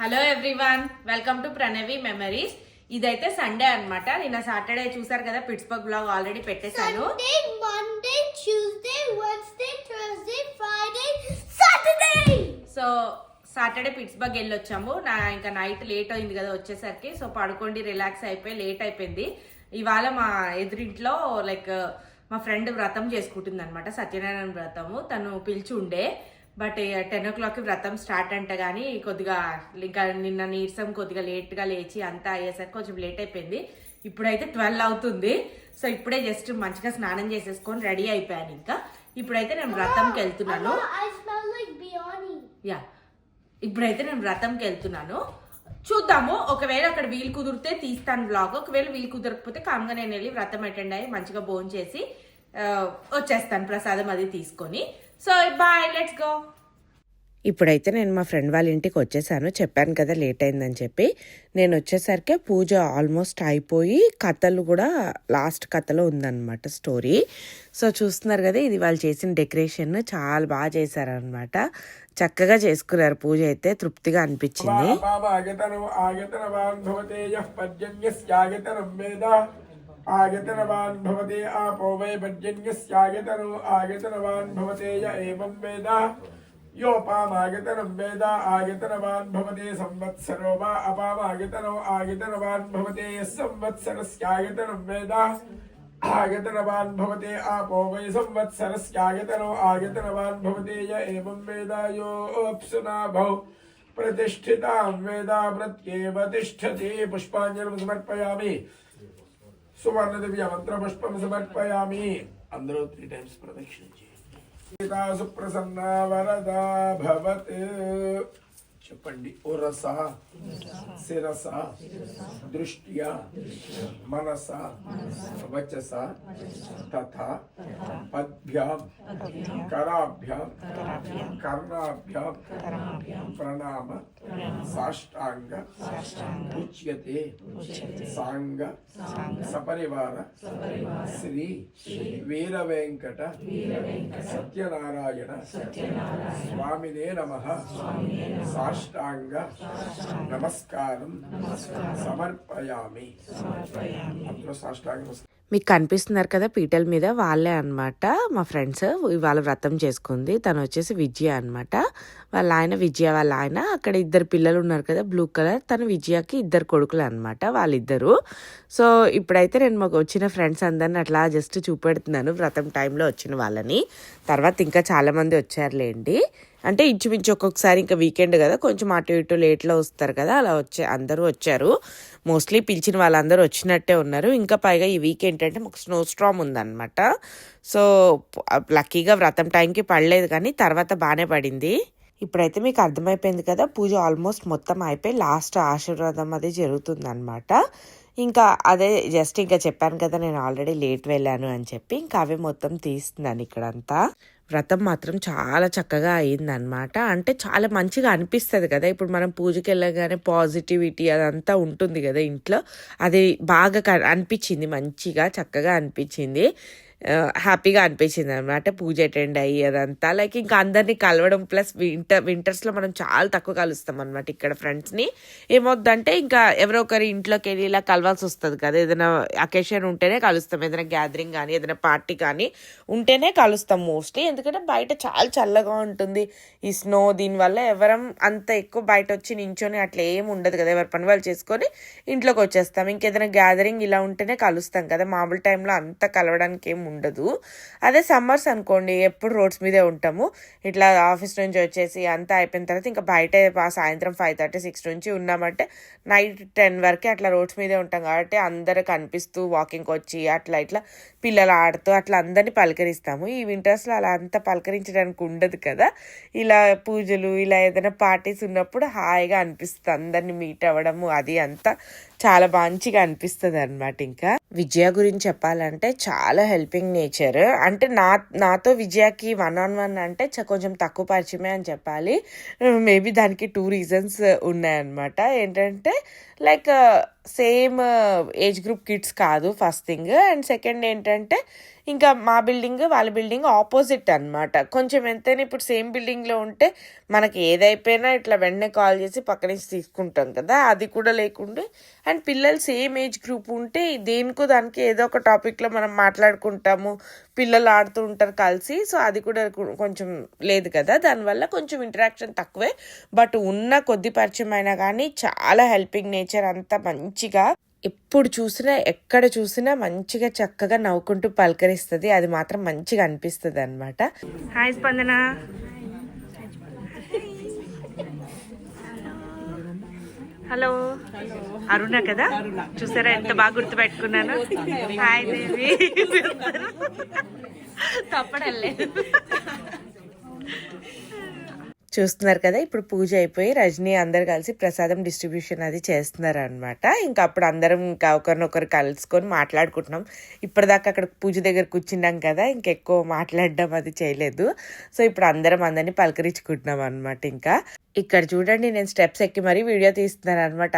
Hello everyone, welcome to Pranavi memories. ఇదైతే Sunday అన్నమాట. నిన్న సాటర్డే చూసారు కదా, పిట్స్బర్గ్ బ్లాగ్ ఆల్రెడీ పెట్టేశాను. Sunday, Monday, Tuesday, Wednesday, Thursday, Friday, Saturday. So Saturday Pittsburgh వెళ్ళొచ్చాము. ఇంకా నైట్ లేట్ అయింది కదా వచ్చేసరికి. సో పడుకోండి, రిలాక్స్ అయిపోయి లేట్ అయిపోయింది. ఇవాళ మా ఎదురింట్లో మా ఫ్రెండ్ వ్రతం చేసుకుంటుంది అనమాట, సత్యనారాయణ వ్రతము. తను పిలిచి ఉండే, బట్ 10 o'clock వ్రతం స్టార్ట్ అంటే కానీ కొద్దిగా ఇంకా నిన్న నీరసం కొద్దిగా లేట్గా లేచి అంతా అయ్యేసరికి కొంచెం లేట్ అయిపోయింది. ఇప్పుడైతే 12 అవుతుంది. సో ఇప్పుడే జస్ట్ మంచిగా స్నానం చేసేసుకొని రెడీ అయిపోయాను. ఇంకా ఇప్పుడైతే నేను వ్రతంకి వెళ్తున్నాను. ఇప్పుడైతే నేను వ్రతంకి వెళ్తున్నాను. చూద్దాము, ఒకవేళ అక్కడ వీలు కుదిరితే తీస్తాను బ్లాగ్. ఒకవేళ వీలు కుదరకపోతే కామ్గా నేను వెళ్ళి వ్రతం అటెండ్ అయ్యి మంచిగా భోజనం చేసి వచ్చేస్తాను, ప్రసాదం అది తీసుకొని. So bye, let's go. ఇప్పుడైతే నేను మా ఫ్రెండ్ వాళ్ళ ఇంటికి వచ్చేసాను. చెప్పాను కదా లేట్ అయిందని చెప్పి. నేను వచ్చేసరికి పూజ ఆల్మోస్ట్ అయిపోయి కథలు కూడా లాస్ట్ కథలో ఉందన్నమాట స్టోరీ. సో చూస్తున్నారు కదా, ఇది వాళ్ళు చేసిన డెకరేషన్ చాలా బాగా చేశారనమాట. చక్కగా చేసుకున్నారు పూజ, అయితే తృప్తిగా అనిపించింది. आगतनवान् भवते आपो वै पर्जन्यस्यागतनो आगतनवान् भवते य एवं वेद योपामागतनं वेद आगतनवान् भवते संवत्सरो वा अपामागतनो आगतनवान् भवते यः संवत्सरस्यागतनं वेद आगतनवान् भवते आपो वै संवत्सरस्यागतनो आगतनवान् भवते य एवं वेद योऽप्सुनाभौ प्रतिष्ठितां वेद प्रत्येव तिष्ठति। पुष्पाञ्जलिं समर्पयामि. सुवर्ण दिव्य मंत्र पुष्पम समर्पयामि. अंदरो 3 times प्रदक्षिण सीता सुप्रसन्ना वरदा भवत्. చెప్పండి. ఉరస శిరస దృష్ట్యా మనస వచస తథా పద్భ్యాం కరాభ్యాం కర్ణాభ్యాం ప్రణామ సాష్టాంగ ఉచ్యతే సాంగ సపరివార శ్రీ వీర వెంకట సత్యనారాయణ స్వామినే నమః సాష్టాంగ నమస్కారం సమర్పయామి. అందరూ సాష్టాంగ నమస్కారం. మీకు కనిపిస్తున్నారు కదా పీటల మీద, వాళ్ళే అనమాట మా ఫ్రెండ్స్. ఇవాళ వ్రతం చేసుకుంది. తను వచ్చేసి విజయ అనమాట. వాళ్ళ ఆయన విజయ, వాళ్ళ ఆయన. అక్కడ 2 పిల్లలు ఉన్నారు కదా బ్లూ కలర్, తను విజయకి 2 కొడుకులు అనమాట, వాళ్ళిద్దరు. సో ఇప్పుడైతే నేను మాకు వచ్చిన ఫ్రెండ్స్ అందరిని అట్లా జస్ట్ చూపెడుతున్నాను, వ్రతం టైంలో వచ్చిన వాళ్ళని. తర్వాత ఇంకా చాలామంది వచ్చారులేండి. అంటే ఇంచుమించు ఒక్కొక్కసారి ఇంకా వీకెండ్ కదా, కొంచెం అటు ఇటు లేట్లో వస్తారు కదా, అలా అందరూ వచ్చారు. మోస్ట్లీ పిలిచిన వాళ్ళందరూ వచ్చినట్టే ఉన్నారు. ఇంకా పైగా ఈ వీక్ ఏంటంటే మాకు స్నో స్ట్రామ్ ఉందన్నమాట. సో లక్కీగా వ్రతం టైంకి పడలేదు, కానీ తర్వాత బాగానే పడింది. ఇప్పుడైతే మీకు అర్థమైపోయింది కదా, పూజ ఆల్మోస్ట్ మొత్తం అయిపోయి లాస్ట్ ఆశీర్వాదం అది జరుగుతుందన్నమాట. ఇంకా అదే జస్ట్ ఇంకా చెప్పాను కదా నేను ఆల్రెడీ లేట్ వెళ్ళాను అని చెప్పి, ఇంకా అవే మొత్తం తీస్తున్నాను ఇక్కడంతా. వ్రతం మాత్రం చాలా చక్కగా అయిందనమాట. అంటే చాలా మంచిగా అనిపిస్తుంది కదా, ఇప్పుడు మనం పూజకి వెళ్ళగానే పాజిటివిటీ అదంతా ఉంటుంది కదా ఇంట్లో, అది బాగా అనిపించింది, మంచిగా చక్కగా అనిపించింది, హ్యాపీగా అనిపించింది అనమాట పూజ అటెండ్ అయ్యి అదంతా. ఇంకా అందరినీ కలవడం, ప్లస్ వింటర్స్లో మనం చాలా తక్కువ కలుస్తాం అనమాట ఇక్కడ ఫ్రెండ్స్ని. ఏమవుద్దంటే ఇంకా ఎవరో ఒకరి ఇంట్లోకి వెళ్ళి ఇలా కలవాల్సి వస్తుంది కదా, ఏదైనా అకేషన్ ఉంటేనే కలుస్తాం, ఏదైనా గ్యాదరింగ్ కానీ ఏదైనా పార్టీ కానీ ఉంటేనే కలుస్తాం మోస్ట్లీ. ఎందుకంటే బయట చాలా చల్లగా ఉంటుంది ఈ స్నో, దీనివల్ల ఎవరం అంత ఎక్కువ బయట వచ్చి నించొని అట్లా ఏం ఉండదు కదా, ఎవరి పని వాళ్ళు చేసుకొని ఇంట్లోకి వచ్చేస్తాం. ఇంకేదైనా గ్యాదరింగ్ ఇలా ఉంటేనే కలుస్తాం కదా, మామూలు టైంలో అంత కలవడానికి ఏం ఉండదు. అదే సమ్మర్స్ అనుకోండి, ఎప్పుడు రోడ్స్ మీదే ఉంటాము. ఇట్లా ఆఫీస్ నుంచి వచ్చేసి అంతా అయిపోయిన తర్వాత ఇంకా బయట సాయంత్రం 5:30, 6 నుంచి ఉన్నామంటే నైట్ 10 వరకే అట్లా రోడ్స్ మీదే ఉంటాం. కాబట్టి అందరూ కనిపిస్తూ వాకింగ్కి వచ్చి అట్లా ఇట్లా పిల్లలు ఆడుతూ అట్లా అందరినీ పలకరిస్తాము. ఈ వింటర్స్లో అలా అంతా పలకరించడానికి ఉండదు కదా, ఇలా పూజలు ఇలా ఏదైనా పార్టీస్ ఉన్నప్పుడు హాయిగా అనిపిస్తుంది, అందరినీ మీట్ అవ్వడము అది అంతా చాలా మంచిగా అనిపిస్తుంది అనమాట. ఇంకా విజయ గురించి చెప్పాలంటే చాలా హెల్పింగ్ నేచర్. అంటే నాతో విజయకి 1-on-1 అంటే కొంచెం తక్కువ పరిచయమే అని చెప్పాలి. మేబీ దానికి 2 reasons ఉన్నాయన్నమాట. ఏంటంటే సేమ్ ఏజ్ గ్రూప్ కిడ్స్ కాదు ఫస్ట్ థింగ్, అండ్ సెకండ్ ఏంటంటే ఇంకా మా బిల్డింగ్ వాళ్ళ బిల్డింగ్ ఆపోజిట్ అనమాట. కొంచెం ఎంతైనా ఇప్పుడు సేమ్ బిల్డింగ్లో ఉంటే మనకి ఏదైపోయినా ఇట్లా వెంటనే కాల్ చేసి పక్క నుంచి తీసుకుంటాం కదా, అది కూడా లేకుండా. అండ్ పిల్లలు సేమ్ ఏజ్ గ్రూప్ ఉంటే దేనికో దానికి ఏదో ఒక టాపిక్లో మనం మాట్లాడుకుంటాము, పిల్లలు ఆడుతూ ఉంటారు కలిసి. సో అది కూడా కొంచెం లేదు కదా, దానివల్ల కొంచెం ఇంటరాక్షన్ తక్కువే. బట్ ఉన్న కొద్ది పరిచయం అయినా కానీ చాలా హెల్పింగ్ నేచర్, అంతా మంచిగా ఎప్పుడు చూసినా ఎక్కడ చూసినా మంచిగా చక్కగా నవ్వుకుంటూ పలకరిస్తుంది. అది మాత్రం మంచిగా అనిపిస్తుంది అనమాట. హాయ్ స్పందన. హలో అరుణ కదా, చూసారా ఎంత బాగా గుర్తు పెట్టుకున్నాను. హాయ్ దేవి. తప్పడలేదు. చూస్తున్నారు కదా, ఇప్పుడు పూజ అయిపోయి రజనీ అందరు కలిసి ప్రసాదం డిస్ట్రిబ్యూషన్ అది చేస్తున్నారు అనమాట. ఇంకా అప్పుడు అందరం ఇంకా ఒకరినొకరు కలుసుకొని మాట్లాడుకుంటున్నాం. ఇప్పటిదాకా అక్కడ పూజ దగ్గర కూర్చున్నాం కదా, ఇంకెక్కువ మాట్లాడడం అది చేయలేదు. సో ఇప్పుడు అందరినీ పలకరించుకుంటున్నాం అనమాట. ఇంకా ఇక్కడ చూడండి, నేను స్టెప్స్ ఎక్కి మరీ వీడియో తీస్తున్నాను అనమాట.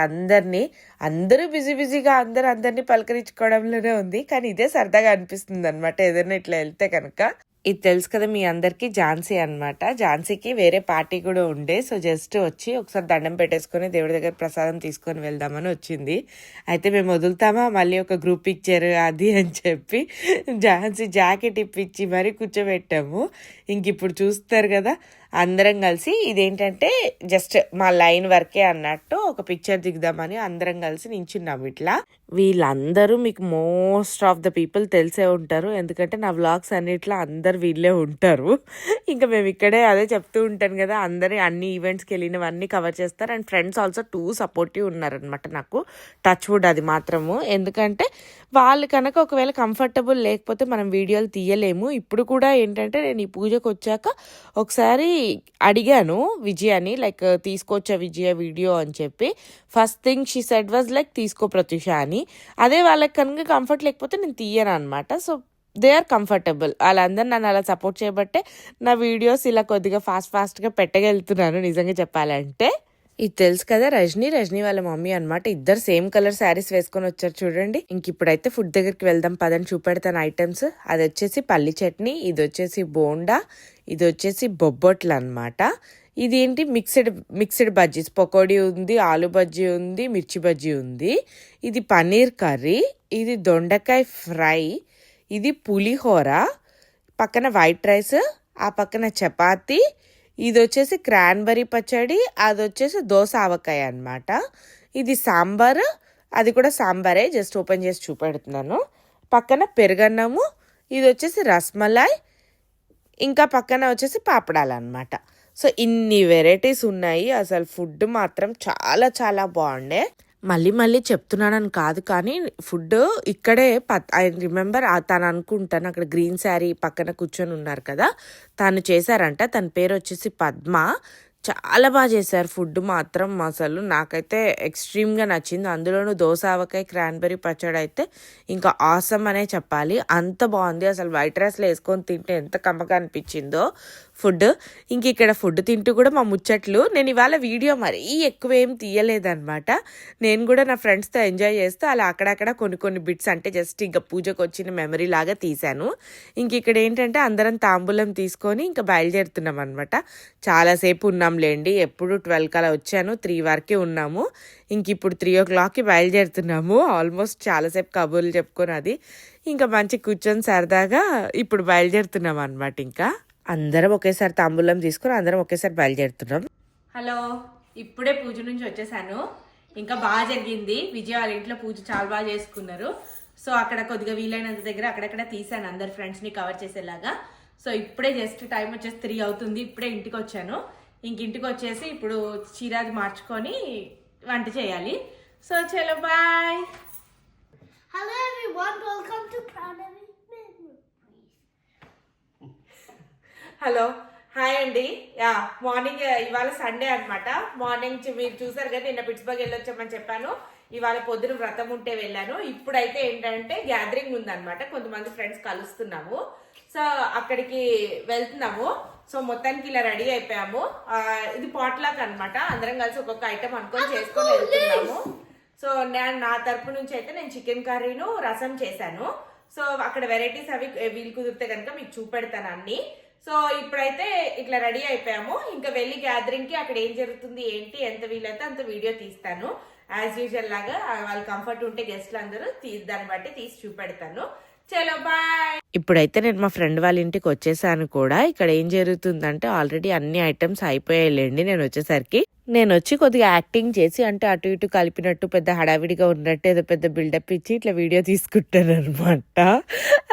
అందరూ బిజీగా అందరినీ పలకరించుకోవడంలోనే ఉంది. కానీ ఇదే సరదాగా అనిపిస్తుంది అనమాట ఏదైనా ఇట్లా వెళ్తే కనుక. ఇది తెలుసు కదా మీ అందరికీ, ఝాన్సీ అనమాట. ఝాన్సీకి వేరే పార్టీ కూడా ఉండే, సో జస్ట్ వచ్చి ఒకసారి దండం పెట్టేసుకొని దేవుడి దగ్గర ప్రసాదం తీసుకొని వెళ్దామని వచ్చింది. అయితే మేము వదులుతామా మళ్ళీ ఒక గ్రూప్ పిక్చర్ అది అని చెప్పి ఝాన్సీ జాకెట్ ఇప్పించి మరీ కూర్చోబెట్టాము. ఇంక ఇప్పుడు చూస్తారు కదా అందరం కలిసి, ఇదేంటంటే జస్ట్ మా లైన్ వరకే అన్నట్టు ఒక పిక్చర్ దిగుదామని అందరం కలిసి నించున్నాము ఇట్లా. వీళ్ళందరూ మీకు మోస్ట్ ఆఫ్ ద పీపుల్ తెలిసే ఉంటారు, ఎందుకంటే నా వ్లాగ్స్ అన్నిట్లో అందరు వీళ్ళే ఉంటారు. ఇంకా మేము ఇక్కడే అదే చెప్తూ ఉంటాను కదా, అందరి అన్ని ఈవెంట్స్కి వెళ్ళినవన్నీ కవర్ చేస్తారు. అండ్ ఫ్రెండ్స్ ఆల్సో 2 సపోర్టివ్ ఉన్నారనమాట నాకు, టచ్ వుడ్ అది మాత్రము. ఎందుకంటే వాళ్ళు కనుక ఒకవేళ కంఫర్టబుల్ లేకపోతే మనం వీడియోలు తీయలేము. ఇప్పుడు కూడా ఏంటంటే నేను ఈ పూజకు వచ్చాక ఒకసారి అడిగాను విజయాని, లైక్ తీసుకోవచ్చా విజయ వీడియో అని చెప్పి. First thing she said was like తీసుకో ప్రత్యూష అని. అదే వాళ్ళకి కనుక కంఫర్ట్ లేకపోతే నేను తీయను అనమాట. So they are comfortable. వాళ్ళందరూ నన్ను అలా సపోర్ట్ చేయబట్టే నా వీడియోస్ ఇలా కొద్దిగా ఫాస్ట్గా పెట్టగలుగుతున్నాను నిజంగా చెప్పాలంటే. ఇది తెలుసు కదా రజనీ వాళ్ళ మమ్మీ అనమాట. ఇద్దరు సేమ్ కలర్ శారీస్ వేసుకొని వచ్చారు చూడండి. ఇంక ఇప్పుడైతే ఫుడ్ దగ్గరికి వెళ్దాం పదని, చూపెడతాను ఐటమ్స్. అది వచ్చేసి పల్లి చట్నీ, ఇది వచ్చేసి బోండా, ఇది వచ్చేసి బొబ్బొట్లు అనమాట. ఇది ఏంటి మిక్స్డ్ బజ్జీస్, పకోడీ ఉంది, ఆలు బజ్జీ ఉంది, మిర్చి బజ్జీ ఉంది. ఇది పన్నీర్ కర్రీ, ఇది దొండకాయ ఫ్రై, ఇది పులిహోర, పక్కన వైట్ రైస్, ఆ పక్కన చపాతీ, ఇది వచ్చేసి క్రాన్బెర్రీ పచ్చడి, అది వచ్చేసి దోస ఆవకాయ అనమాట. ఇది సాంబార్, అది కూడా సాంబారే, జస్ట్ ఓపెన్ చేసి చూపెడుతున్నాను. పక్కన పెరుగన్నము, ఇది వచ్చేసి రస్మలాయ్, ఇంకా పక్కన వచ్చేసి పాపడాలు అనమాట. సో ఇన్ని వెరైటీస్ ఉన్నాయి. అసలు ఫుడ్ మాత్రం చాలా చాలా బాగుండే. మళ్ళీ చెప్తున్నానని కాదు, కానీ ఫుడ్ ఇక్కడే ఐ రిమెంబర్ తను అనుకుంటాను అక్కడ గ్రీన్ శారీ పక్కన కూర్చొని ఉన్నారు కదా, తను చేశారంట. తన పేరు వచ్చేసి పద్మ. చాలా బాగా చేశారు ఫుడ్ మాత్రం. అసలు నాకైతే ఎక్స్ట్రీమ్గా నచ్చింది. అందులోనూ దోస ఆవకాయ క్రాన్బెర్రీ పచ్చడి అయితే ఇంకా ఆసమ్ అనే చెప్పాలి, అంత బాగుంది. అసలు వైట్ రైస్లో వేసుకొని తింటే ఎంత కమ్మగా అనిపించిందో ఫుడ్. ఇంక ఇక్కడ ఫుడ్ తింటూ కూడా మా ముచ్చట్లు. నేను ఇవాళ వీడియో మరీ ఎక్కువ ఏం తీయలేదన్నమాట. నేను కూడా నా ఫ్రెండ్స్తో ఎంజాయ్ చేస్తూ అలా అక్కడక్కడ కొన్ని బిట్స్, అంటే జస్ట్ ఇంకా పూజకు వచ్చిన మెమరీ లాగా తీశాను. ఇంక ఇక్కడ ఏంటంటే అందరం తాంబూలం తీసుకొని ఇంకా బయలుదేరుతున్నాం అనమాట. చాలాసేపు ఉన్నాంలేండి, ఎప్పుడు 12 అలా వచ్చాను, 3 వరకే ఉన్నాము. ఇంక ఇప్పుడు 3 o'clockకి బయలుదేరుతున్నాము. ఆల్మోస్ట్ చాలాసేపు కబుర్లు చెప్పుకొని అది ఇంకా మంచి కూర్చొని సరదాగా ఇప్పుడు బయలుదేరుతున్నాం అనమాట. ఇంకా అందరం ఒకేసారి తాంబూలం తీసుకుని అందరం ఒకేసారి బయలుదేరుతున్నాం. హలో, ఇప్పుడే పూజ నుంచి వచ్చేసాను. ఇంకా బాగా జరిగింది. విజయ వాళ్ళ ఇంట్లో పూజ చాలా బాగా చేసుకున్నారు. సో అక్కడ కొద్దిగా వీలైనంత దగ్గర అక్కడక్కడ తీసాను అందరు ఫ్రెండ్స్ని కవర్ చేసేలాగా. సో ఇప్పుడే జస్ట్ టైం వచ్చేసి 3 అవుతుంది. ఇప్పుడే ఇంటికి వచ్చాను. ఇంటికి వచ్చేసి ఇప్పుడు చీరాది మార్చుకొని వంట చేయాలి. సో చలో bye. Hello everyone, welcome to Pranami Memories. Hello, hi అండి. మార్నింగ్ ఇవాళ సండే అనమాట. మార్నింగ్ మీరు చూసారు కదా, నిన్న పిట్స్బర్గ్ వెళ్ళొచ్చామని చెప్పాను. ఇవాళ పొద్దున వ్రతం ఉంటే వెళ్ళాను. ఇప్పుడైతే ఏంటంటే గ్యాదరింగ్ ఉందన్నమాట, కొంతమంది ఫ్రెండ్స్ కలుస్తున్నాము. సో అక్కడికి వెళ్తున్నాము. సో మొత్తానికి ఇలా రెడీ అయిపోయాము. ఇది పాట్లాక్ అనమాట. అందరం కలిసి ఒక్కొక్క ఐటమ్ అనుకొని చేసుకొని వెళ్తున్నాము. సో నా తరపు నుంచి అయితే నేను చికెన్ కర్రీను రసం చేశాను. సో అక్కడ వెరైటీస్ అవి వీలు కుదిరితే కనుక మీకు చూపెడతాను అన్ని. సో ఇప్పుడైతే ఇట్లా రెడీ అయిపోయాము. ఇంకా వెళ్ళి గ్యాదరింగ్ కి అక్కడ ఏం జరుగుతుంది ఏంటి ఎంత వీలైతే అంత వీడియో తీస్తాను. యాజ్ యూజువల్ లాగా వాళ్ళు కంఫర్ట్ ఉంటే గెస్ట్లు అందరూ దాన్ని బట్టి తీసి చూపెడతాను. చలో బాయ్. ఇప్పుడైతే నేను మా ఫ్రెండ్ వాళ్ళ ఇంటికి వచ్చేసాను కూడా. ఇక్కడ ఏం జరుగుతుందంటే ఆల్రెడీ అన్ని ఐటమ్స్ అయిపోయాయిలేండి. నేను వచ్చి కొద్దిగా యాక్టింగ్ చేసి అంటే అటు ఇటు కలిపినట్టు పెద్ద హడావిడిగా ఉన్నట్టు ఏదో పెద్ద బిల్డప్ ఇచ్చి ఇట్లా వీడియో తీసుకుంటాను అనమాట.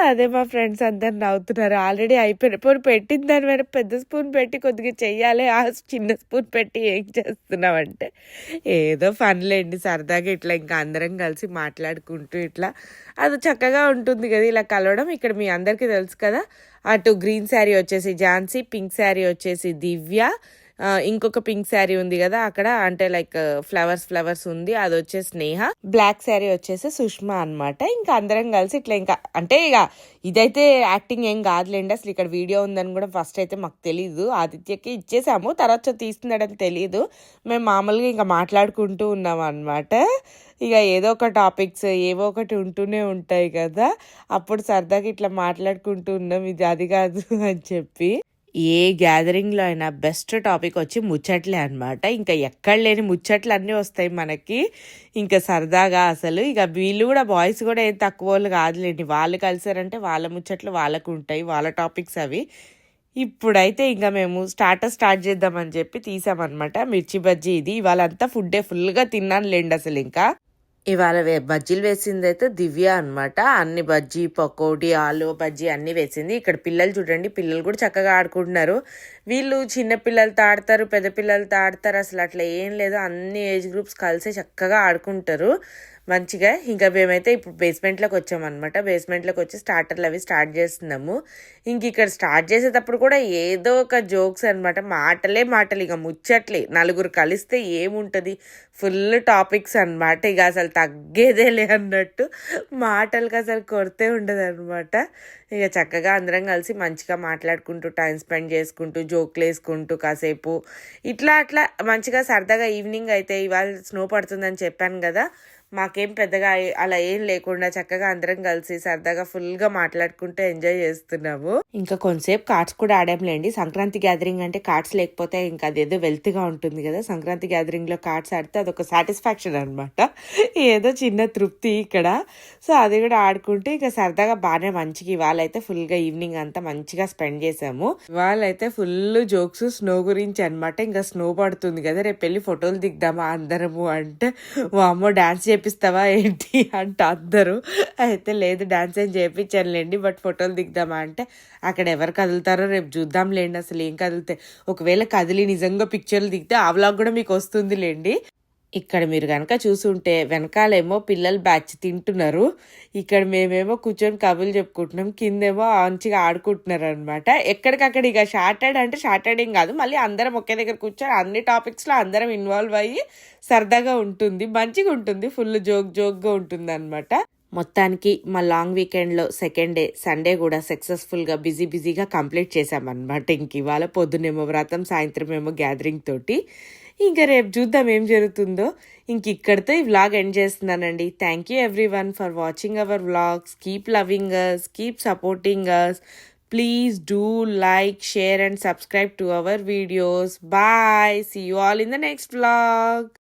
అదే మా ఫ్రెండ్స్ అందరు నవ్వుతున్నారు. ఆల్రెడీ అయిపోయిన పోనీ పెట్టిన దాని మీద పెద్ద స్పూన్ పెట్టి కొద్దిగా చెయ్యాలి, ఆ చిన్న స్పూన్ పెట్టి ఏం చేస్తున్నామంటే ఏదో ఫన్లేండి సరదాగా ఇట్లా ఇంకా అందరం కలిసి మాట్లాడుకుంటూ ఇట్లా అది చక్కగా ఉంటుంది కదా ఇలా కలవడం. ఇక్కడ మీ అందరికీ తెలుసు కదా, అటు గ్రీన్ శారీ వచ్చేసి ఝాన్సీ, పింక్ శారీ వచ్చేసి దివ్య, ఇంకొక పింక్ శారీ ఉంది కదా అక్కడ అంటే లైక్ ఫ్లవర్స్ ఉంది, అది వచ్చేసి స్నేహ, బ్లాక్ శారీ వచ్చేసి సుష్మా అన్నమాట. ఇంకా అందరం కలిసి ఇట్లా ఇంకా అంటే ఇక ఇదైతే యాక్టింగ్ ఏం కాదులేండి, అసలు ఇక్కడ వీడియో ఉందని కూడా ఫస్ట్ అయితే మాకు తెలీదు. ఆదిత్యకి ఇచ్చేసాము, తర్వాత తీస్తున్నాడని తెలీదు. మేము మామూలుగా ఇంకా మాట్లాడుకుంటూ ఉన్నాం అన్నమాట. ఇక ఏదో ఒక టాపిక్స్ ఏవో ఒకటి ఉంటూనే ఉంటాయి కదా, అప్పుడు సరదాగా ఇట్లా మాట్లాడుకుంటూ ఉన్నాం ఇది అది కాదు అని చెప్పి. ఏ గ్యాదరింగ్లో అయినా బెస్ట్ టాపిక్ వచ్చి ముచ్చట్లే అనమాట. ఇంకా ఎక్కడ లేని ముచ్చట్లు అన్నీ వస్తాయి మనకి. ఇంకా సరదాగా అసలు ఇక వీళ్ళు కూడా బాయ్స్ కూడా ఏం తక్కువ వాళ్ళు కాదులేండి. వాళ్ళు కలిసారంటే వాళ్ళ ముచ్చట్లు వాళ్ళకు ఉంటాయి, వాళ్ళ టాపిక్స్ అవి. ఇప్పుడైతే ఇంకా మేము స్టార్ట్ చేద్దామని చెప్పి తీసామన్నమాట. మిర్చి బజ్జీ ఇది ఇవాళంతా ఫుడ్డే ఫుల్గా తిన్నాను లేండి. అసలు ఇంకా ఇవాళ బజ్జీలు వేసింది అయితే దివ్య అనమాట. అన్ని బజ్జీ, పకోడీ, ఆలు బజ్జీ అన్ని వేసింది. ఇక్కడ పిల్లలు చూడండి, పిల్లలు కూడా చక్కగా ఆడుకుంటున్నారు. వీళ్ళు చిన్న పిల్లలతో ఆడతారు, పెద్ద పిల్లలతో ఆడతారు, అసలు అట్లా ఏం లేదు, అన్ని ఏజ్ గ్రూప్స్ కలిసి చక్కగా ఆడుకుంటారు మంచిగా. ఇంకా మేమైతే ఇప్పుడు బేస్మెంట్లోకి వచ్చామన్నమాట. బేస్మెంట్లోకి వచ్చి స్టార్టర్లు అవి స్టార్ట్ చేస్తున్నాము. ఇంక ఇక్కడ స్టార్ట్ చేసేటప్పుడు కూడా ఏదో ఒక జోక్స్ అనమాట, మాటలే ఇక ముచ్చట్లే. నలుగురు కలిస్తే ఏముంటుంది, ఫుల్ టాపిక్స్ అనమాట. ఇక అసలు తగ్గేదేలే అన్నట్టు మాటలకు అసలు కొరతే ఉండదు అనమాట. ఇక చక్కగా అందరం కలిసి మంచిగా మాట్లాడుకుంటూ టైం స్పెండ్ చేసుకుంటూ జోక్లు వేసుకుంటూ కాసేపు ఇట్లా మంచిగా సరదాగా ఈవినింగ్ అయితే ఇవాళ స్నో పడుతుందని చెప్పాను కదా, మాకేం పెద్దగా అలా ఏం లేకుండా చక్కగా అందరం కలిసి సరదాగా ఫుల్గా మాట్లాడుకుంటూ ఎంజాయ్ చేస్తున్నాము. ఇంకా కొంతసేపు కార్డ్స్ కూడా ఆడాంలేండి. సంక్రాంతి గ్యాదరింగ్ అంటే కార్డ్స్ లేకపోతే ఇంకా అదేదో వెల్త్గా ఉంటుంది కదా. సంక్రాంతి గ్యాదరింగ్లో కార్డ్స్ ఆడితే అదొక సాటిస్ఫాక్షన్ అనమాట, ఏదో చిన్న తృప్తి ఇక్కడ. సో అది కూడా ఆడుకుంటే ఇంకా సరదాగా బాగానే మంచిగా ఇవాళైతే ఫుల్గా ఈవినింగ్ అంతా మంచిగా స్పెండ్ చేసాము. ఇవాళైతే ఫుల్ జోక్స్ స్నో గురించి అనమాట. ఇంకా స్నో పడుతుంది కదా, రేపు వెళ్ళి ఫోటోలు దిగుదామా అందరము అంటే, వామ్మో డాన్స్ చేపిస్తావా ఏంటి అంటే అందరూ అయితే లేదు డాన్స్ ఏం చేయించానులేండి, బట్ ఫోటోలు దిగుదామా అంటే అక్కడ ఎవరు కదులుతారో రేపు చూద్దాంలేండి. అసలు ఏం కదిలితే ఒకవేళ కదిలి నిజంగా పిక్చర్లు దిగితే ఆ వ్లాగ్ కూడా మీకు వస్తుంది లేండి. ఇక్కడ మీరు కనుక చూసుంటే వెనకాలేమో పిల్లలు బ్యాచ్ తింటున్నారు, ఇక్కడ మేమేమో కూర్చొని కబుర్లు చెప్పుకుంటున్నాం, కిందేమో మంచిగా ఆడుకుంటున్నారు అనమాట. ఎక్కడికక్కడ ఇక షార్టెడ్ ఏం కాదు, మళ్ళీ అందరం ఒకే దగ్గర కూర్చొని అన్ని టాపిక్స్లో అందరం ఇన్వాల్వ్ అయ్యి సరదాగా ఉంటుంది, మంచిగా ఉంటుంది, ఫుల్ జోక్గా ఉంటుంది అనమాట. మొత్తానికి మా లాంగ్ వీకెండ్లో సెకండ్ డే సండే కూడా సక్సెస్ఫుల్గా బిజీగా కంప్లీట్ చేసామన్నమాట. ఇంక ఇవాళ పొద్దునేమో వ్రతం, సాయంత్రం ఏమో గ్యాదరింగ్ తోటి. ఇంకా రేపు చూద్దాం ఏం జరుగుతుందో. ఇంక ఇక్కడితో ఈ వ్లాగ్ ఎండ్ చేస్తున్నానండి. Thank you everyone for watching our vlogs. Keep loving us, keep supporting us. Please do like, share and subscribe to our videos. Bye. See you all in the next vlog.